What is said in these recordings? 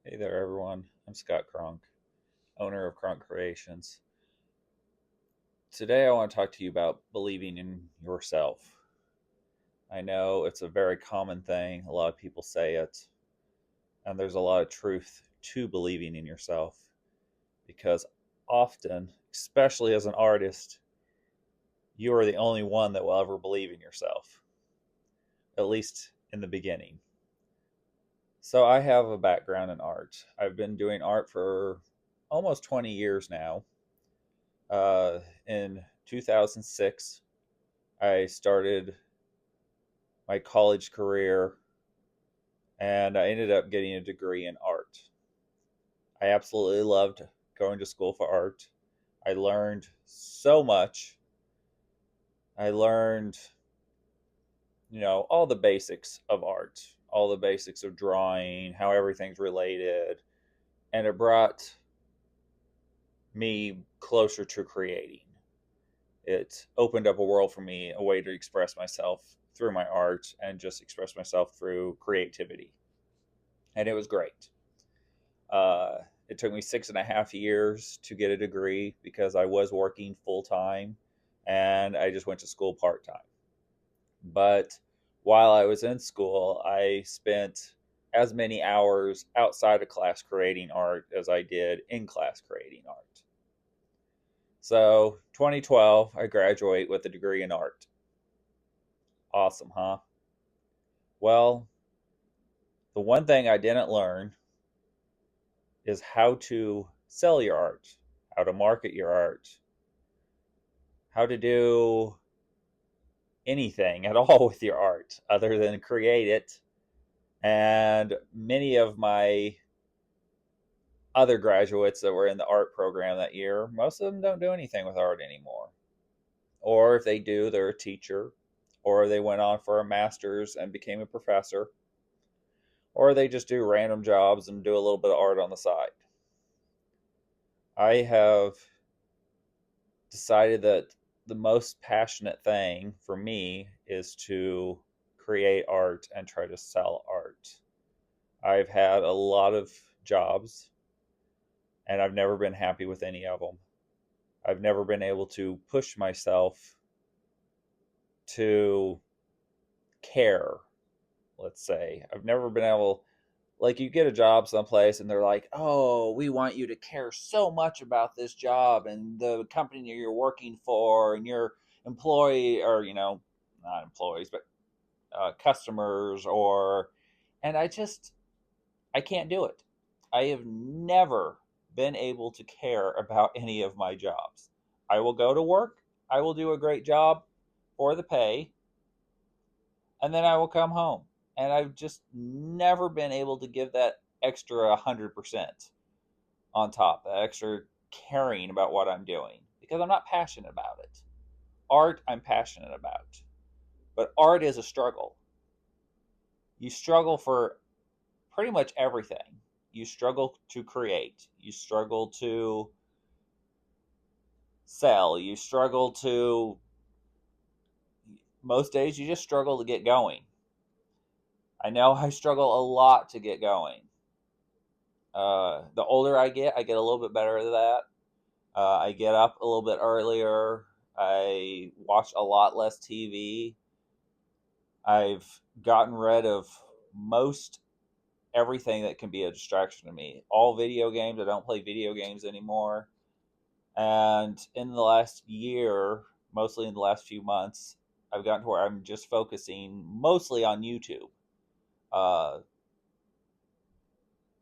Hey there, everyone. I'm Scott Kronk, owner of Kronk Creations. Today, I want to talk to you about believing in yourself. I know it's a very common thing, a lot of people say it, and there's a lot of truth to believing in yourself because often, especially as an artist, you are the only one that will ever believe in yourself, at least in the beginning. So, I have a background in art. I've been doing art for almost 20 years now. In 2006, I started my college career and I ended up getting a degree in art. I absolutely loved going to school for art. I learned so much. I learned, all the basics of art, all the basics of drawing, how everything's related, and it brought me closer to creating. It opened up a world for me, a way to express myself through my art and just express myself through creativity. And it was great. Uh, it took me 6.5 years to get a degree because I was working full time and I just went to school part time. But while I was in school, I spent as many hours outside of class creating art as I did in class creating art. So, 2012, I graduate with a degree in art. Awesome, huh? Well, the one thing I didn't learn is how to sell your art, how to market your art, how to do anything at all with your art other than create it. And many of my other graduates that were in the art program that year, most of them don't do anything with art anymore. Or if they do, they're a teacher, or they went on for a master's and became a professor, or they just do random jobs and do a little bit of art on the side. I have decided that the most passionate thing for me is to create art and try to sell art. I've had a lot of jobs and I've never been happy with any of them. I've never been able to push myself to care, let's say. I've never been able, like, you get a job someplace and they're like, oh, we want you to care so much about this job and the company you're working for and your employee, or, not employees, but customers, and I can't do it. I have never been able to care about any of my jobs. I will go to work, I will do a great job for the pay, and then I will come home. And I've just never been able to give that extra 100% on top, that extra caring about what I'm doing because I'm not passionate about it. Art, I'm passionate about, but art is a struggle. You struggle for pretty much everything. You struggle to create, you struggle to sell, you struggle to, most days, you just struggle to get going. I know I struggle a lot to get going. The older I get a little bit better at that. I get up a little bit earlier. I watch a lot less TV. I've gotten rid of most everything that can be a distraction to me. All video games. I don't play video games anymore. And in the last year, mostly in the last few months, I've gotten to where I'm just focusing mostly on YouTube. Uh,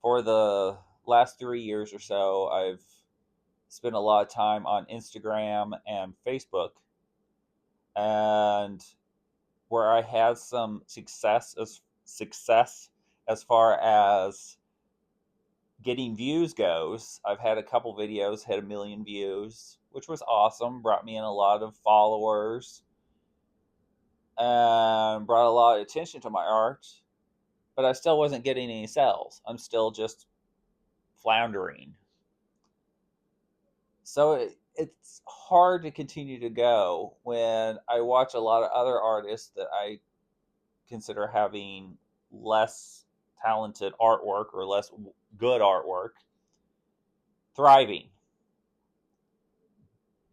for the last 3 years or so, I've spent a lot of time on Instagram and Facebook, and where I had some success as far as getting views goes. I've had a couple videos hit 1 million views, which was awesome. Brought me in a lot of followers and brought a lot of attention to my art. But I still wasn't getting any sales. I'm still just floundering. So it's hard to continue to go when I watch a lot of other artists that I consider having less talented artwork or less good artwork thriving.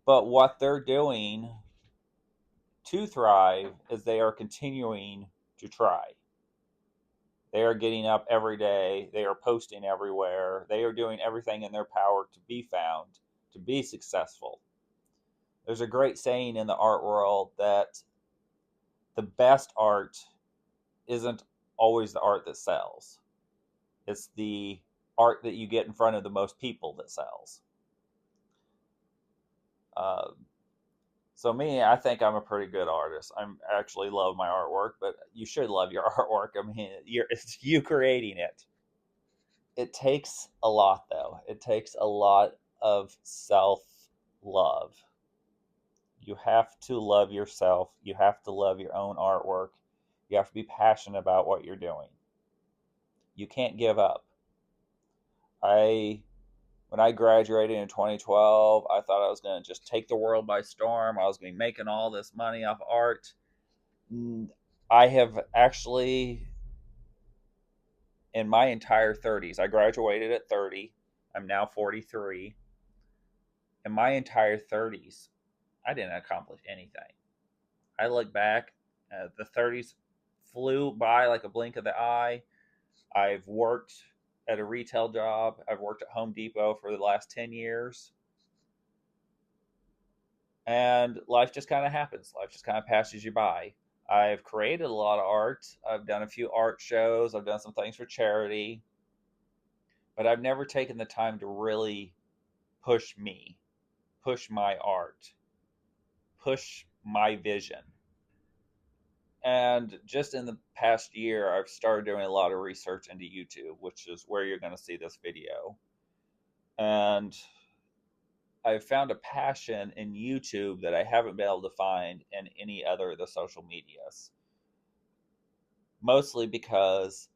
But what they're doing to thrive is they are continuing to try. They are getting up every day. They are posting everywhere. They are doing everything in their power to be found, to be successful. There's a great saying in the art world that the best art isn't always the art that sells. It's the art that you get in front of the most people that sells. Uh, so me, I think I'm a pretty good artist. I actually love my artwork, but you should love your artwork. I mean, it's you creating it. It takes a lot, though. It takes a lot of self love. You have to love yourself. You have to love your own artwork. You have to be passionate about what you're doing. You can't give up. I When I graduated in 2012, I thought I was going to just take the world by storm. I was going to be making all this money off art. I have actually, in my entire 30s, I graduated at 30. I'm now 43. In my entire 30s, I didn't accomplish anything. I look back, the 30s flew by like a blink of the eye. I've worked at a retail job. I've worked at Home Depot for the last 10 years. And life just kind of happens. Life just kind of passes you by. I've created a lot of art. I've done a few art shows. I've done some things for charity. But I've never taken the time to really push me, push my art, push my vision. And just in the past year, I've started doing a lot of research into YouTube, which is where you're going to see this video. And I've found a passion in YouTube that I haven't been able to find in any other of the social medias. Mostly because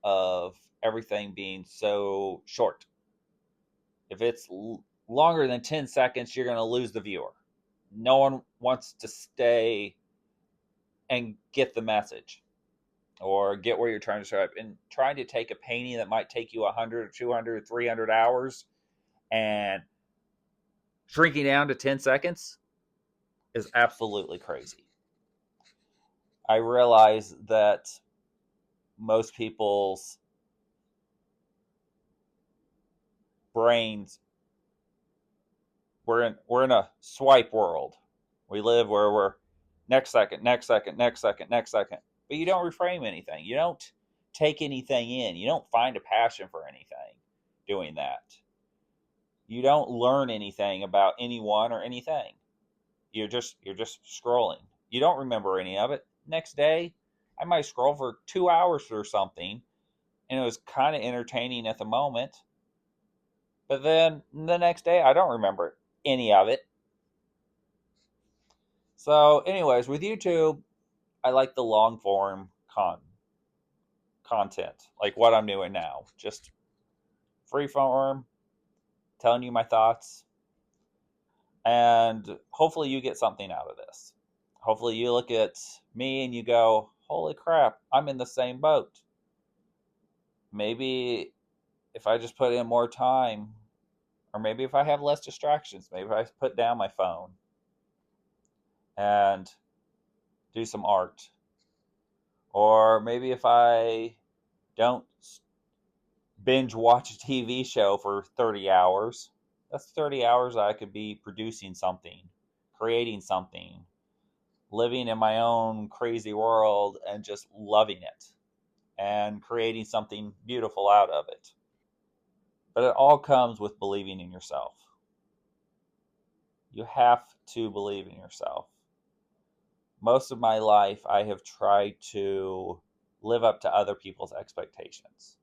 of everything being so short. If it's longer than 10 seconds, you're going to lose the viewer. No one wants to stay and get the message or get where you're trying to show up. And trying to take a painting that might take you 100 or 200 or 300 hours and shrinking down to 10 seconds is absolutely crazy. I realize that most people's brains, we're in a swipe world. We live where we're next second, next second, next second, next second. But you don't reframe anything. You don't take anything in. You don't find a passion for anything doing that. You don't learn anything about anyone or anything. You're just scrolling. You don't remember any of it. Next day, I might scroll for 2 hours or something, and it was kind of entertaining at the moment. But then the next day, I don't remember any of it. So, anyways, with YouTube, I like the long form content, like what I'm doing now. Just free form, telling you my thoughts, and hopefully you get something out of this. Hopefully you look at me and you go, "Holy crap, I'm in the same boat." Maybe if I just put in more time, or maybe if I have less distractions, maybe if I put down my phone and do some art, or maybe if I don't binge watch a TV show for 30 hours, that's 30 hours I could be producing something, creating something, living in my own crazy world and just loving it and creating something beautiful out of it. But it all comes with believing in yourself. You have to believe in yourself. Most of my life, I have tried to live up to other people's expectations.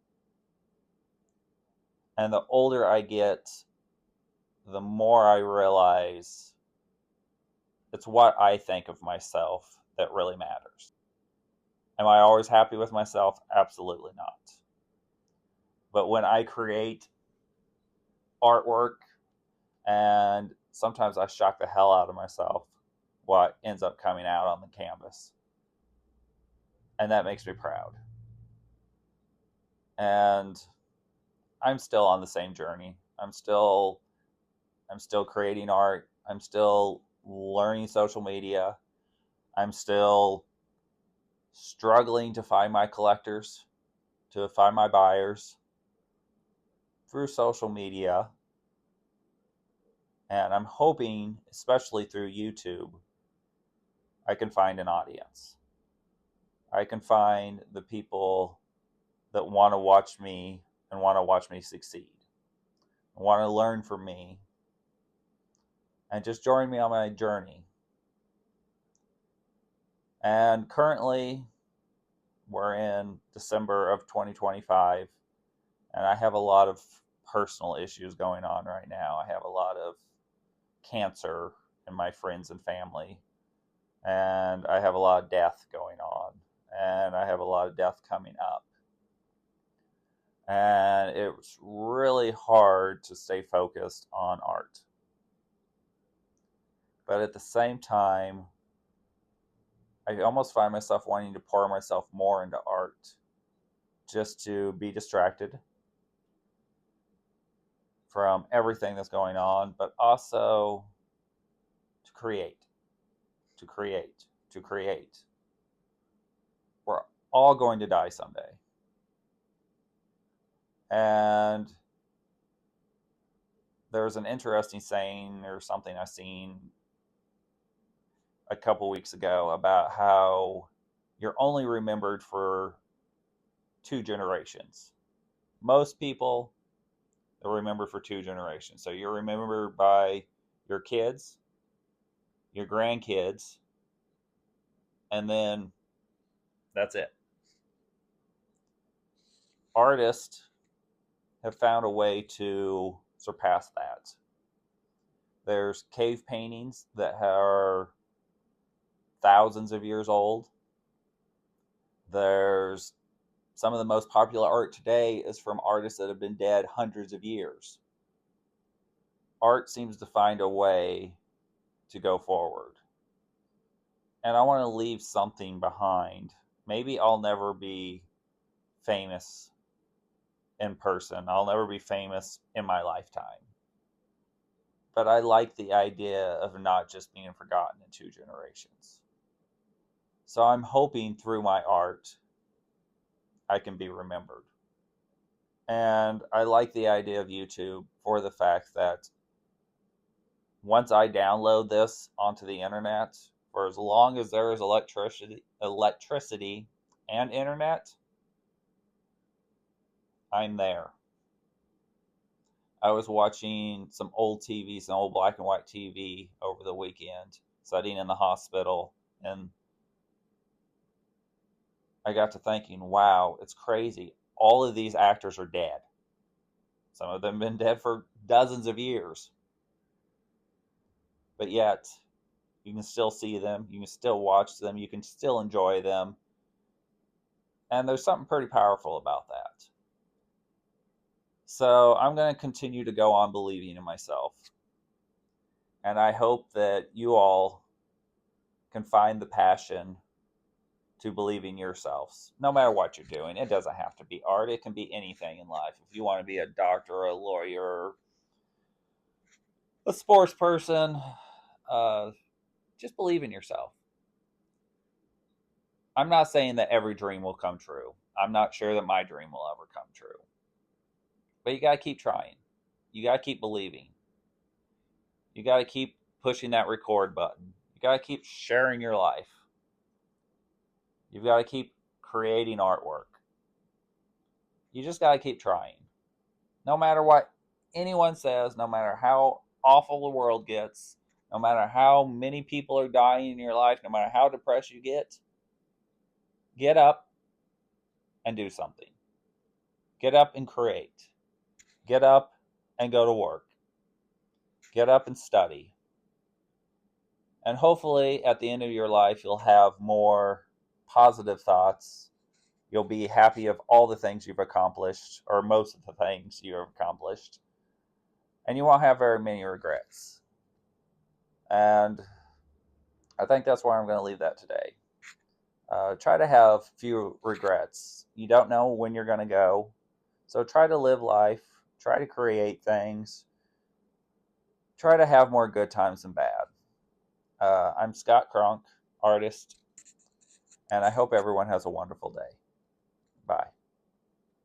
And the older I get, the more I realize it's what I think of myself that really matters. Am I always happy with myself? Absolutely not. But when I create artwork, and sometimes I shock the hell out of myself what ends up coming out on the canvas. And that makes me proud. And I'm still on the same journey. I'm still creating art. I'm still learning social media. I'm still struggling to find my collectors, to find my buyers through social media. And I'm hoping, especially through YouTube, I can find an audience. I can find the people that want to watch me and want to watch me succeed, want to learn from me, and just join me on my journey. And currently, we're in December of 2025, and I have a lot of personal issues going on right now. I have a lot of cancer in my friends and family, and I have a lot of death going on, and I have a lot of death coming up. And it's really hard to stay focused on art. But at the same time, I almost find myself wanting to pour myself more into art just to be distracted from everything that's going on, but also to create, to create, to create. We're all going to die someday. And there's an interesting saying or something I seen a couple weeks ago about how you're only remembered for 2 generations. Most people are remembered for 2 generations. So you're remembered by your kids, your grandkids, and then that's it. Artists have found a way to surpass that. There's cave paintings that are thousands of years old. There's some of the most popular art today is from artists that have been dead hundreds of years. Art seems to find a way to go forward. And I want to leave something behind. Maybe I'll never be famous in person. I'll never be famous in my lifetime. But I like the idea of not just being forgotten in 2 generations. So I'm hoping through my art I can be remembered. And I like the idea of YouTube for the fact that once I download this onto the internet, for as long as there is electricity and internet, I'm there. I was watching some old TV, some old black and white TV over the weekend, sitting in the hospital, and I got to thinking, wow, it's crazy. All of these actors are dead. Some of them have been dead for dozens of years. But yet, you can still see them, you can still watch them, you can still enjoy them. And there's something pretty powerful about that. So I'm going to continue to go on believing in myself. And I hope that you all can find the passion to believe in yourselves, no matter what you're doing. It doesn't have to be art, it can be anything in life. If you want to be a doctor, or a lawyer, a sports person, just believe in yourself. I'm not saying that every dream will come true. I'm not sure that my dream will ever come true. But you got to keep trying. You got to keep believing. You got to keep pushing that record button. You got to keep sharing your life. You've got to keep creating artwork. You just got to keep trying. No matter what anyone says, no matter how awful the world gets, no matter how many people are dying in your life, no matter how depressed you get up and do something. Get up and create. Get up and go to work. Get up and study. And hopefully, at the end of your life, you'll have more positive thoughts. You'll be happy of all the things you've accomplished, or most of the things you have accomplished. And you won't have very many regrets. And I think that's where I'm going to leave that today. Try to have few regrets. You don't know when you're going to go. So try to live life, try to create things, try to have more good times than bad. I'm Scott Cronk, artist, and I hope everyone has a wonderful day. Bye.